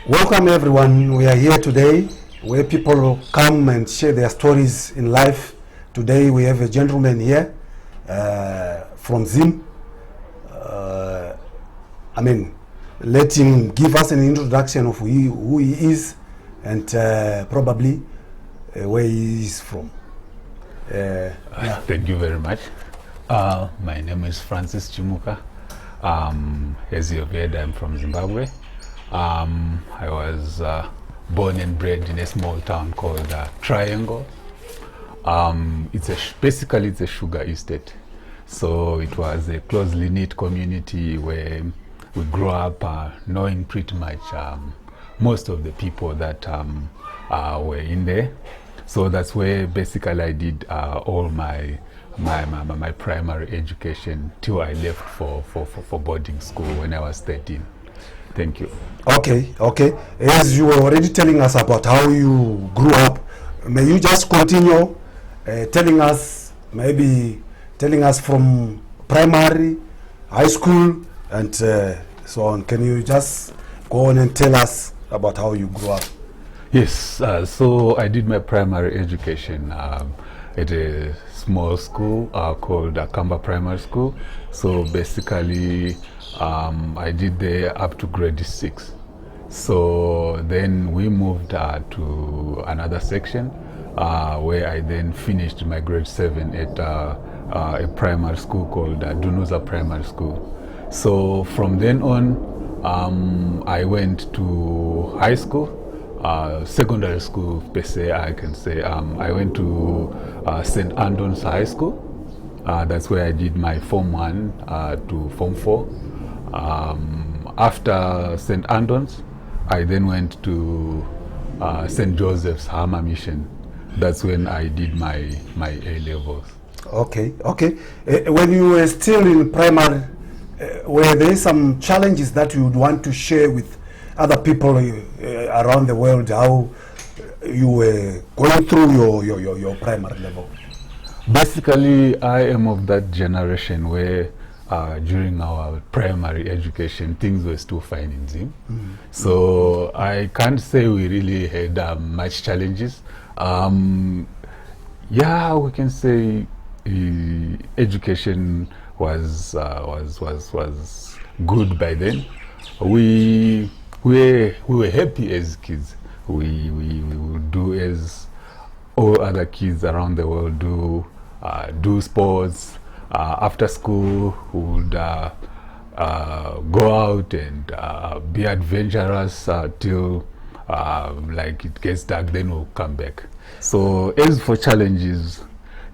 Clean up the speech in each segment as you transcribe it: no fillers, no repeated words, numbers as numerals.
Welcome everyone. We are here today where people come and share their stories in life. Today we have a gentleman here from Zim. Let him give us an introduction of who he is and probably where he is from. Thank you very much. My name is Francis Chimuka. As you have heard, I'm from Zimbabwe. I was born and bred in a small town called Triangle. Basically it's a sugar estate. So it was a closely knit community where we grew up knowing pretty much most of the people that were in there. So that's where basically I did all my primary education till I left for boarding school when I was 13. Thank you. Okay. As you were already telling us about how you grew up, may you just continue telling us from primary, high school, and so on. Can you just go on and tell us about how you grew up? Yes, so I did my primary education at a small school called Kamba Primary School. So basically I did there up to grade 6. So then we moved to another section where I then finished my grade 7 at a primary school called Dunuza Primary School. So from then on I went to high school. Secondary school per se, I can say. I went to St. Andon's High School. That's where I did my Form 1 to Form 4. After St. Andon's, I then went to St. Joseph's Hama Mission. That's when I did my A levels. Okay. When you were still in primary, were there some challenges that you would want to share with other people around the world, how you were going through your primary level? Basically, I am of that generation where during our primary education, things were still fine in Zim. So I can't say we really had much challenges. Yeah, we can say education was good by then. We were happy as kids. We would do as all other kids around the world do sports. After school, we would go out and be adventurous till like it gets dark, then we'll come back. So as for challenges,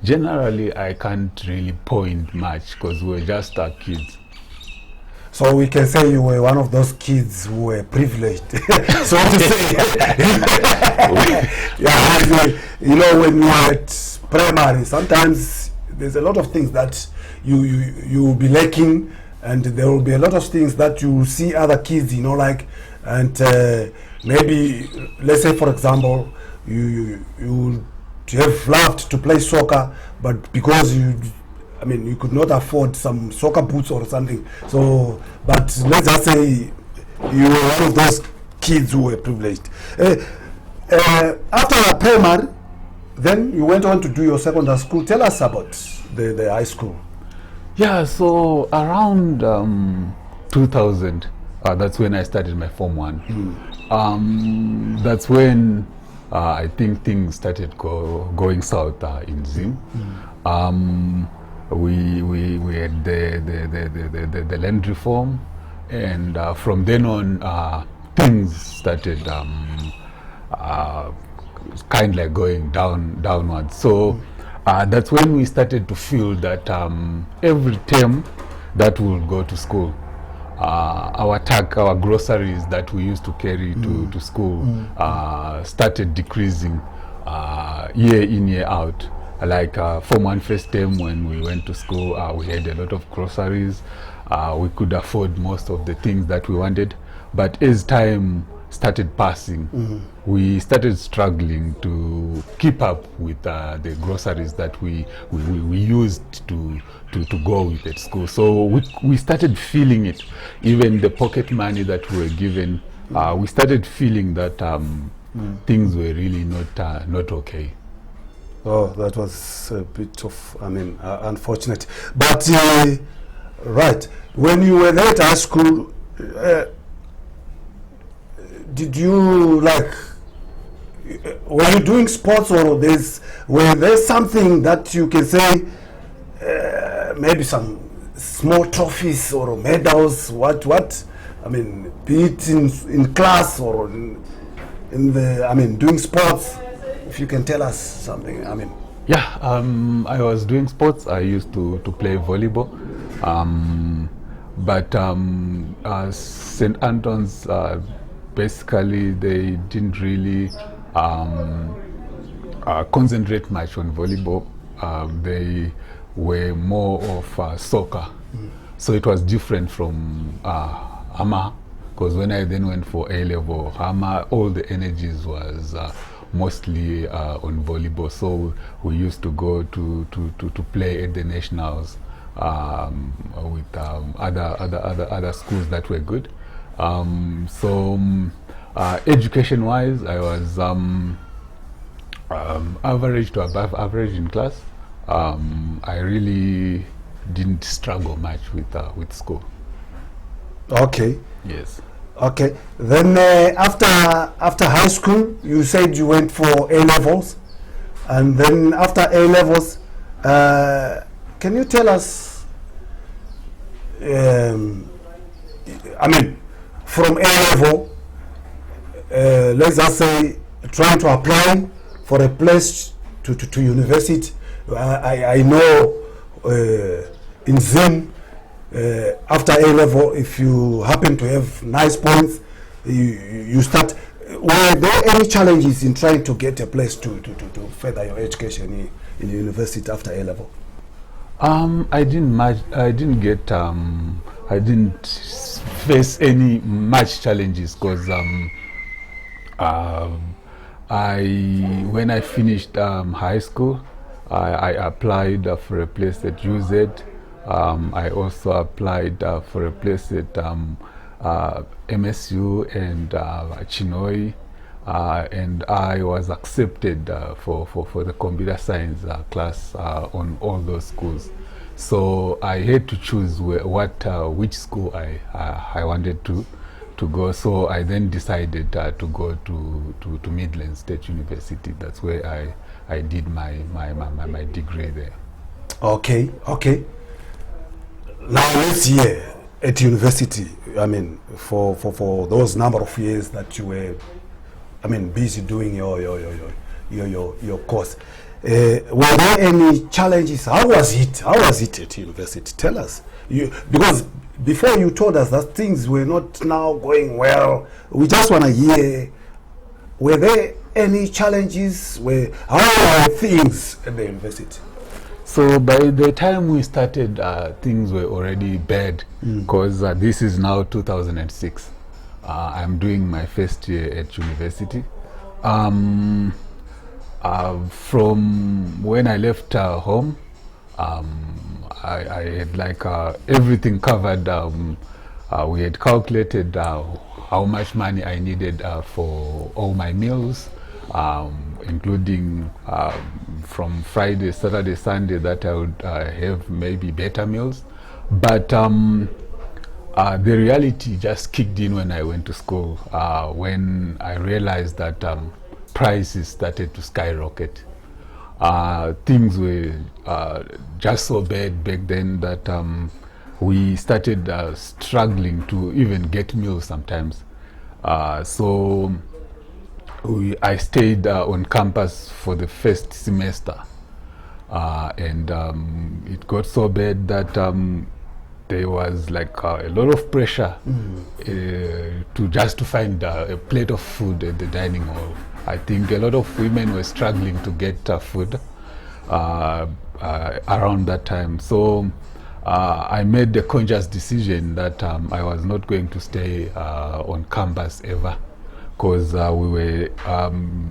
generally I can't really point much because we were just kids. So we can say you were one of those kids who were privileged, so to say. Yeah, you know, when you are at primary, sometimes there's a lot of things that you will be lacking, and there will be a lot of things that you see other kids, and maybe, let's say for example, you have loved to play soccer, but because you could not afford some soccer boots or something. So, but let's just say you were one of those kids who were privileged. After primary, then you went on to do your secondary school. Tell us about the high school. Yeah, so around 2000, that's when I started my Form 1. That's when I think things started going south in Zim. We had the land reform, and from then on things started kind of like going downwards. So that's when we started to feel that every term that we would go to school, our groceries that we used to carry to school started decreasing year in, year out. Like Form 1 first term, when we went to school, we had a lot of groceries. We could afford most of the things that we wanted. But as time started passing, we started struggling to keep up with the groceries that we used to go with at school. So we started feeling it. Even the pocket money that we were given we started feeling that things were really not okay. Oh, that was a bit of, unfortunate. But, right, when you were there at high school, did you, were you doing sports, or were there something that you can say, maybe some small trophies or medals, be it in class or doing sports? If you can tell us something, Yeah, I was doing sports. I used to play volleyball, but St. Anton's, basically they didn't really concentrate much on volleyball. They were more of soccer. So it was different from Hama, because when I then went for A-level, Hama, all the energies was mostly on volleyball. So we used to go to play at the nationals with other schools that were good. Education-wise, I was average to above average in class. I really didn't struggle much with school. Okay. Yes. Okay. Then after high school, you said you went for A-levels, and then after A-levels, can you tell us? From A-level, let's just say trying to apply for a place to university. I know in Zim, after A-level, if you happen to have nice points, you start. Were there any challenges in trying to get a place to further your education in university after A-level? I didn't face any much challenges, because when I finished high school, I applied for a place at UZ. I also applied for a place at MSU and Chinoi, and I was accepted for the computer science class on all those schools. So I had to choose which school I wanted to go. So I then decided to go to Midland State University. That's where I did my degree there. Okay. Now let's hear at university. For those number of years that you were, busy doing your course. Were there any challenges? How was it at university? Tell us. Because before you told us that things were not now going well, we just want to hear, were there any challenges? How were things at the university? So by the time we started, things were already bad, because this is now 2006. I'm doing my first year at university. From when I left home, I had everything covered. We had calculated how much money I needed for all my meals, including from Friday, Saturday, Sunday, that I would have maybe better meals. But the reality just kicked in when I went to school, when I realized that prices started to skyrocket. Things were just so bad back then that we started struggling to even get meals sometimes. So I stayed on campus for the first semester, and it got so bad that there was a lot of pressure to find a plate of food at the dining hall. I think a lot of women were struggling to get food around that time. So I made the conscious decision that I was not going to stay on campus ever, because we were,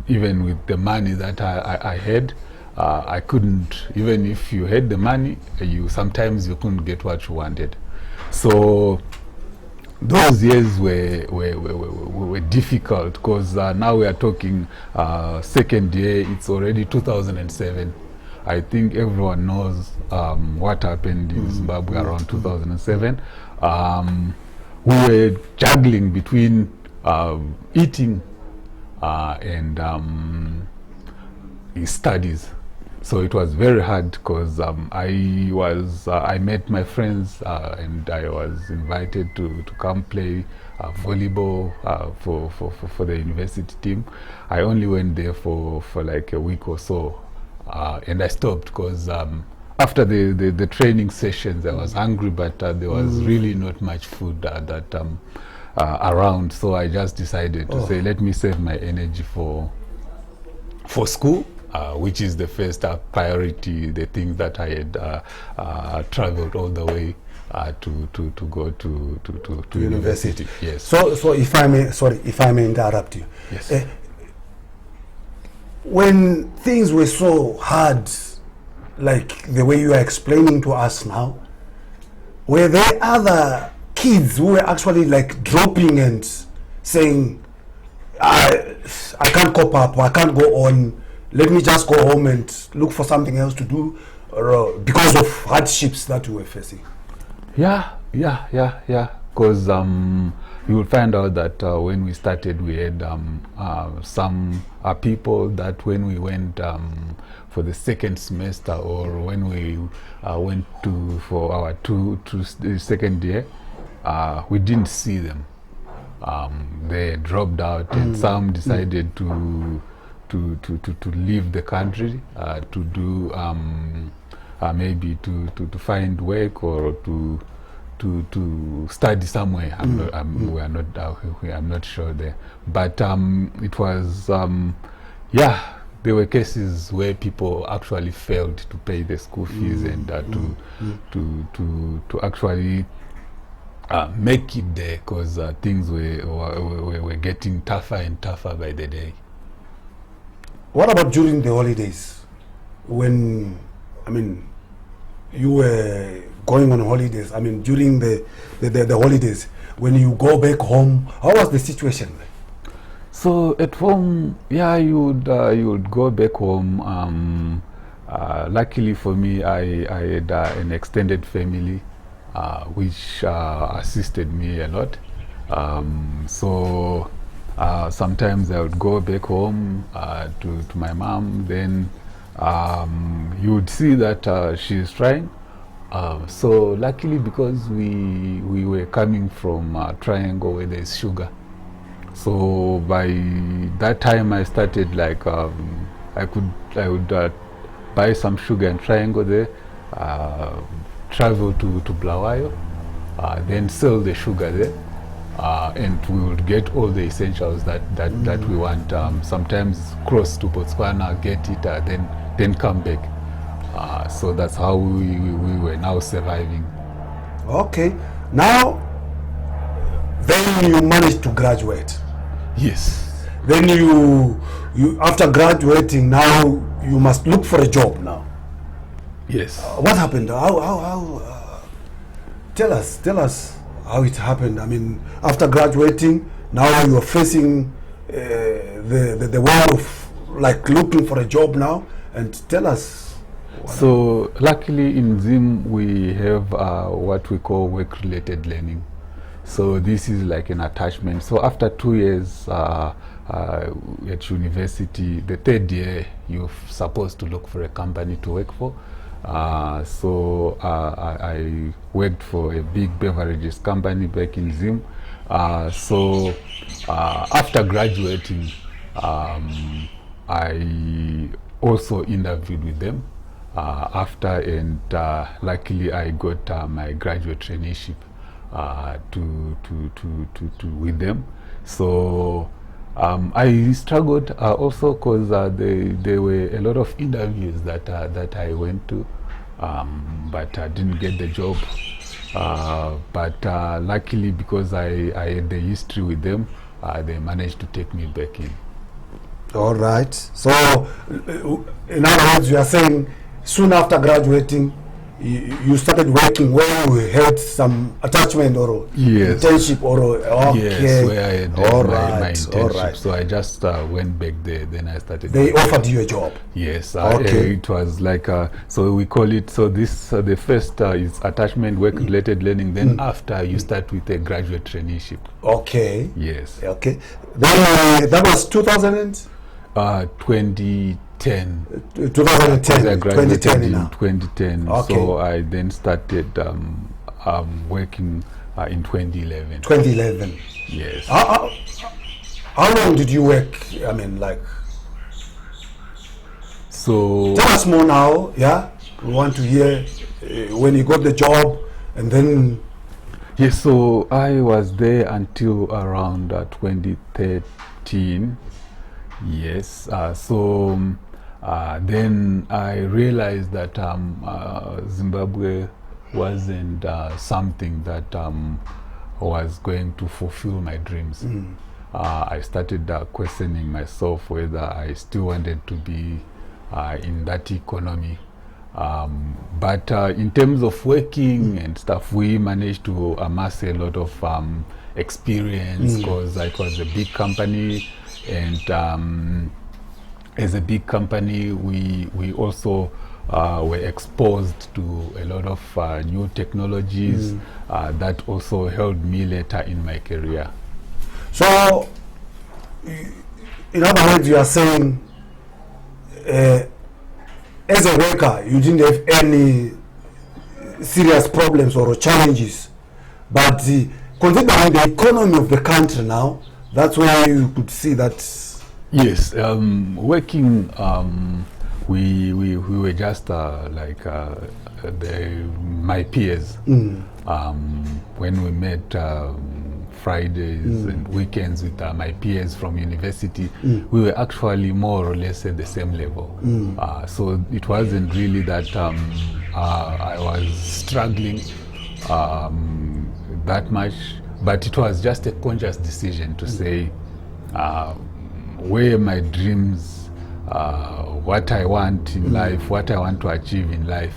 even with the money that I had, I couldn't, even if you had the money, sometimes you couldn't get what you wanted. So those years were difficult because now we are talking second year. It's already 2007. I think everyone knows what happened in Zimbabwe around 2007. We were juggling between eating and studies. So it was very hard because I met my friends and I was invited to come play volleyball for the university team. I only went there for like a week or so, and I stopped because after the training sessions I was hungry, but there was really not much food around. So I just decided to say, let me save my energy for school. Which is the first priority, the thing that I had traveled all the way to go to university. Yes. So if I may interrupt you. Yes. When things were so hard, like the way you are explaining to us now, were there other kids who were actually like dropping and saying, I can't cope up, I can't go on, let me just go home and look for something else to do, because of hardships that you were facing? Yeah. Because you will find out that when we started, we had some people that when we went for the second semester, or when we went for our second year, we didn't see them. They dropped out, and some decided to leave the country, to do maybe to find work or to study somewhere. I'm not sure there, but it was there were cases where people actually failed to pay the school fees and to actually make it there, because things were getting tougher and tougher by the day. What about during the holidays? When, you were going on holidays, during the holidays, when you go back home, how was the situation? So at home, you would go back home. Luckily for me, I had an extended family, which assisted me a lot. Sometimes I would go back home to my mom. Then you would see that she's trying. So luckily, because we were coming from a triangle where there's sugar, so by that time I started like I would buy some sugar and triangle there, travel to Blawayo, then sell the sugar there. And we would get all the essentials that we want. Sometimes cross to Botswana, get it, then come back. So that's how we were now surviving. Okay. Now, then you managed to graduate. Yes. Then you after graduating, now you must look for a job now. Yes. What happened? How tell us how it happened. After graduating, now you are facing the world of like looking for a job now, and tell us. So luckily in Zim we have what we call work-related learning. So this is like an attachment. So after 2 years at university, the third year you're supposed to look for a company to work for. So I worked for a big beverages company back in Zim. So after graduating, I also interviewed with them and luckily I got my graduate traineeship with them. So I struggled also because there were a lot of interviews that I went to, but I didn't get the job. But luckily, because I had the history with them, they managed to take me back in. All right. So, in other words, you are saying soon after graduating, you started working when you had some attachment or Yes. internship or okay. Yes, where I had All my right, internship. all right. So I just went back there. Then I started. They working. offered you a job. Yes, Okay. it was like so we call it. So this the first is attachment work-related learning. Then after you start with a graduate traineeship. Okay. Yes. Okay. Then that was 2010. 2010. I graduated 2010 in now. 2010. Okay. So I then started working in 2011. 2011. Yes. How long did you work? I mean, like, So tell us more now. Yeah, we want to hear when you got the job, and then yes, so I was there until around 2013. Yes, then I realized that Zimbabwe wasn't something that was going to fulfill my dreams. I started questioning myself whether I still wanted to be in that economy. But in terms of working and stuff, we managed to amass a lot of experience because it was a big company, and as a big company, we also were exposed to a lot of new technologies that also helped me later in my career. so in other words, you are saying as a worker, you didn't have any serious problems or challenges, but considering the economy of the country now, that's where you could see that. Yes, working, we were just like my peers. When we met Fridays and weekends with my peers from university, we were actually more or less at the same level. So it wasn't really that I was struggling that much, but it was just a conscious decision to say where my dreams, what I want in life, what I want to achieve in life,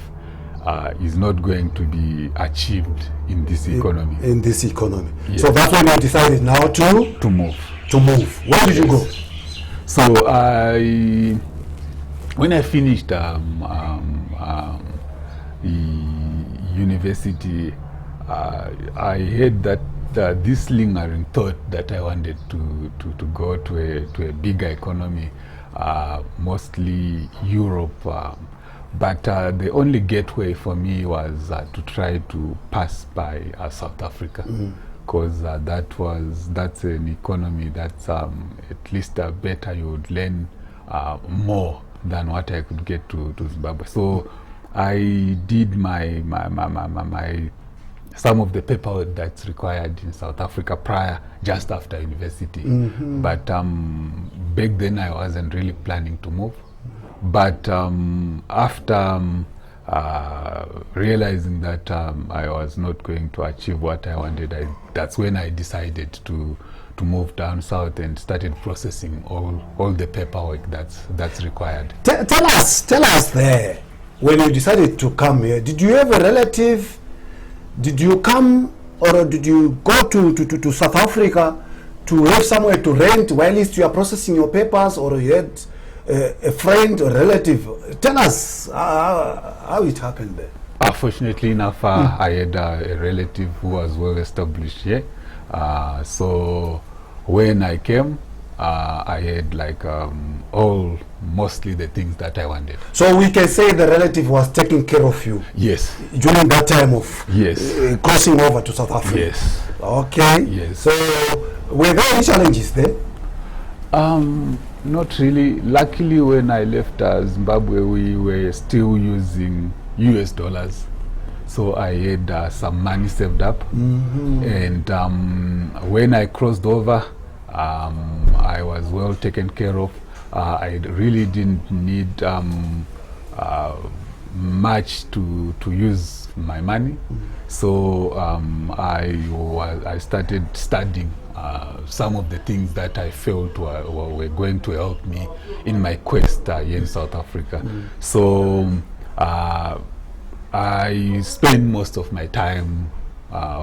is not going to be achieved in this economy. In this economy. Yes. So that's when you decided now to move. move. Where did you go? So when I finished university, I had that this lingering thought that I wanted to go to a bigger economy, mostly Europe. But the only gateway for me was to try to pass by South Africa, because that's an economy that's at least better. You would learn more than what I could get to Zimbabwe. So I did my some of the paperwork that's required in South Africa prior, just after university. But back then I wasn't really planning to move. But after realizing that I was not going to achieve what I wanted, that's when I decided to move down south and started processing all the paperwork that's required. Tell us there, when you decided to come here, did you have a relative? Did you come, or did you go to South Africa to have somewhere to rent while you are processing your papers, or you had a friend or relative? Tell us how it happened there. Fortunately enough, I had a relative who was well established here. So when I came, I had like mostly the things that I wanted. So we can say the relative was taking care of you. Yes. During that time of crossing over to South Africa. Yes. Okay. Yes. So were there any challenges there? Not really. Luckily, when I left Zimbabwe, we were still using US dollars. So I had some money saved up. And when I crossed over, I was well taken care of. I really didn't need much to use my money. So I started studying some of the things that I felt were going to help me in my quest here in South Africa. So I spend most of my time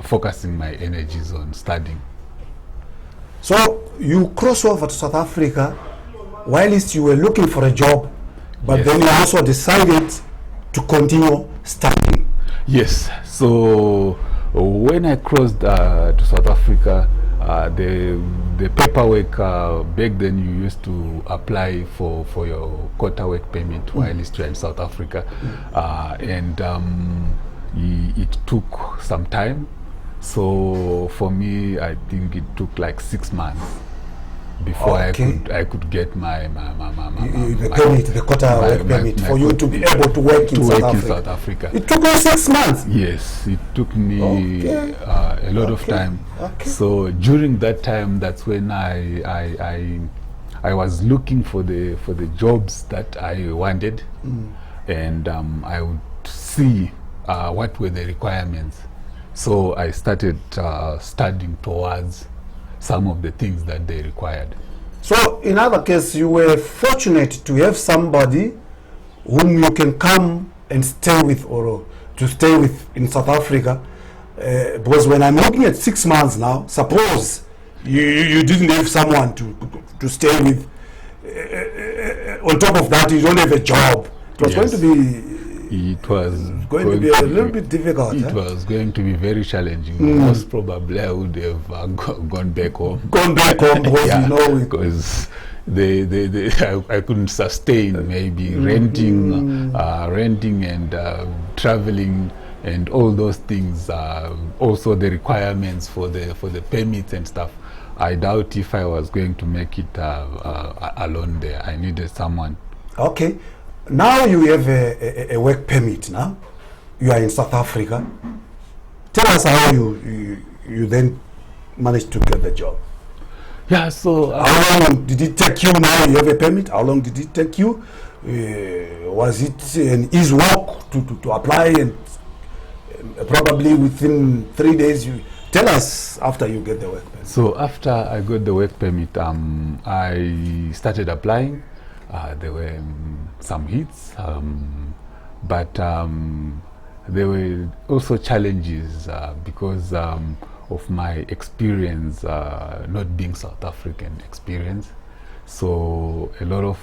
focusing my energies on studying. So you cross over to South Africa whilst you were looking for a job, but Yes. then you also decided to continue studying. Yes. So when I crossed to South Africa, the paperwork back then you used to apply for your quota work permit while you're in South Africa, and it took some time. So for me, I think it took like 6 months before Okay. I could get my The permit, the quota work permit, for you to be able to work in South Africa. It took you 6 months. Yes, it took me Okay. a lot of time. Okay. So during that time, that's when I was looking for the jobs that I wanted, and I would see what were the requirements. So I started studying towards some of the things that they required. So in other case, you were fortunate to have somebody whom you can come and stay with, or to stay with in South Africa. Because when I'm looking at 6 months now, suppose you didn't have someone to stay with. On top of that, you don't have a job. It was Yes. going to be It was going to be a little bit difficult. It was going to be very challenging. Most probably, I would have gone back home. Gone back home because Yeah, you know because I couldn't sustain maybe renting and traveling and all those things. Also, the requirements for the permits and stuff. I doubt if I was going to make it alone there. I needed someone. Okay, now you have a work permit. Now you are in South Africa. Tell us how you then managed to get the job. Yeah, so How long did it take you? Now you have a permit. How long did it take you? Was it an easy walk to apply, and probably within 3 days? You tell us after you get the work permit. So after I got the work permit, I started applying. There were some hits, but there were also challenges because of my experience, not being South African experience. So a lot of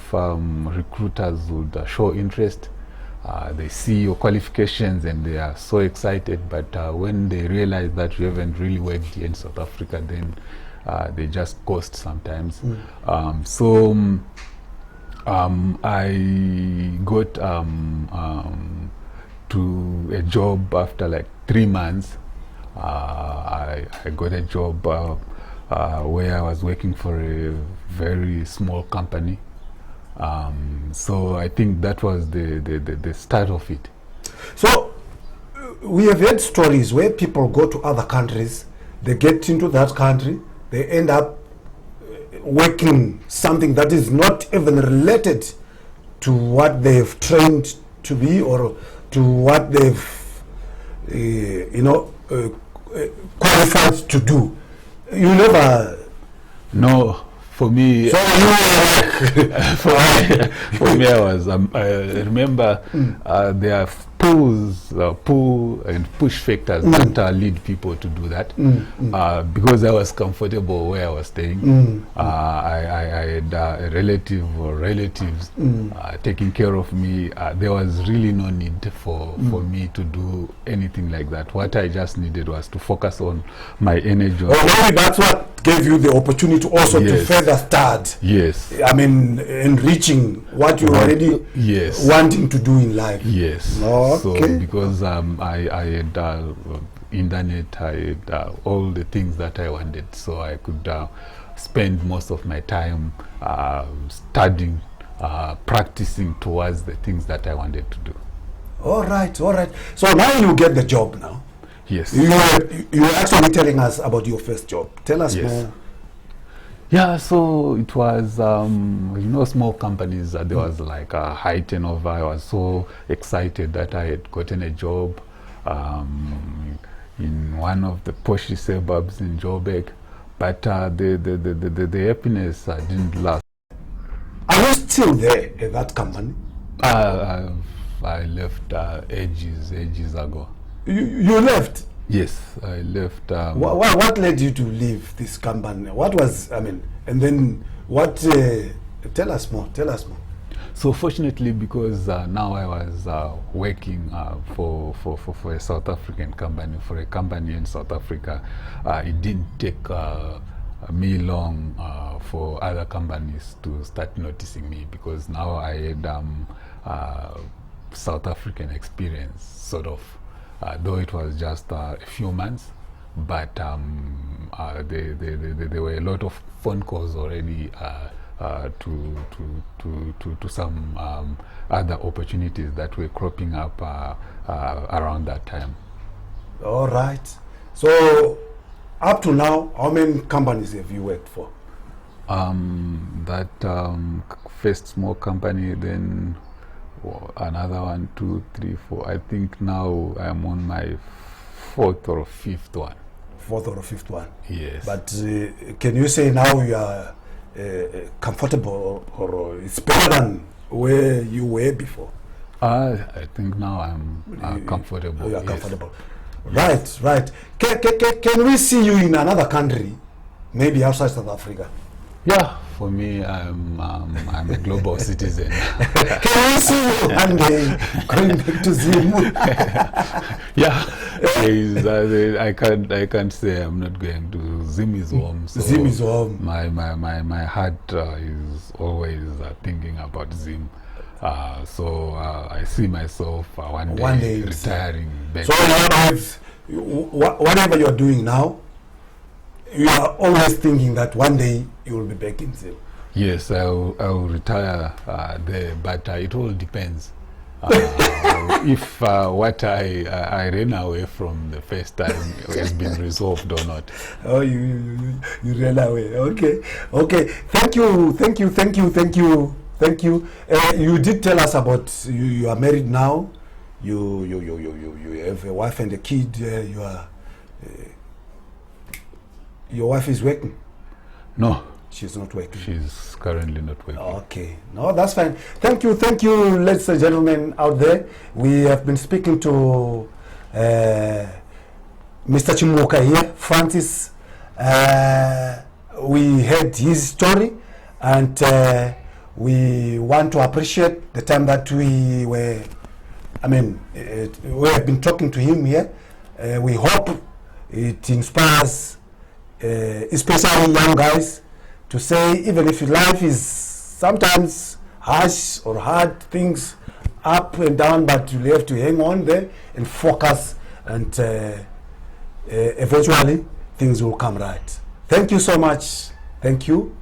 recruiters would show interest. They see your qualifications and they are so excited, but when they realize that you haven't really worked here in South Africa, then they just ghost sometimes. I got to a job after like 3 months. I got a job where I was working for a very small company. So I think that was the start of it. So we have heard stories where people go to other countries, they get into that country, they end up working something that is not even related to what they've trained to be, or to what they've qualified to do. You never. No, for me, So you were like, for me, I remember there are pull and push factors that lead people to do that. Because I was comfortable where I was staying. I had a relative or relatives taking care of me. There was really no need for me to do anything like that. What I just needed was to focus on my energy. well, maybe that's what gave you the opportunity also to Yes. further start. Yes. I mean, enriching what you're already Yes. wanting to do in life. Yes. Okay. So because I had internet, I had all the things that I wanted, so I could spend most of my time studying, practicing towards the things that I wanted to do. All right, all right. So now you get the job now. Yes. You were actually telling us about your first job. Tell us Yes. more. Yeah, so it was, small companies, there was like a high turnover. I was so excited that I had gotten a job in one of the posh suburbs in Joburg, but the happiness didn't last. Are you still there at that company? I left ages ago. You left? Yes, I left. What led you to leave this company? What was, I mean, and then what, tell us more. So fortunately, because now I was working for a South African company, for a company in South Africa, it didn't take me long for other companies to start noticing me, because now I had South African experience, sort of, though it was just a few months, but there were a lot of phone calls already to some other opportunities that were cropping up around that time. All right. So up to now, how many companies have you worked for? That first small company, then another one, 2, 3, 4. I think now I'm on my 4th or 5th one. 4th or 5th one. Yes. But can you say now you are comfortable, or it's better than where you were before? I think now I'm comfortable. You are yes. comfortable. Yes. Right. Can we see you in another country, maybe outside South Africa? Yeah, for me, I'm a global citizen. Can we see you one day going back to Zimbabwe? Yeah, I can't say I'm not going to. Zim is home. So Zim is home. My heart is always thinking about Zim. So I see myself one day retiring back. So in other words, whatever you're doing now, you are always thinking that one day you will be back in Zim. Yes, I'll retire there, but it all depends. If what I ran away from the first time has been resolved or not. Oh, you ran away. Okay. Thank you. You did tell us about you are married now. You have a wife and a kid. Your wife is working? No. She's not working. She's currently not working. Okay. No, that's fine. Thank you, ladies and gentlemen out there. We have been speaking to Mr. Chimuka here, Francis. We heard his story, and we want to appreciate the time that we have been talking to him here. We hope it inspires, especially young guys, to say, even if life is sometimes harsh or hard, things up and down, but you have to hang on there and focus, and eventually things will come right. Thank you so much. Thank you.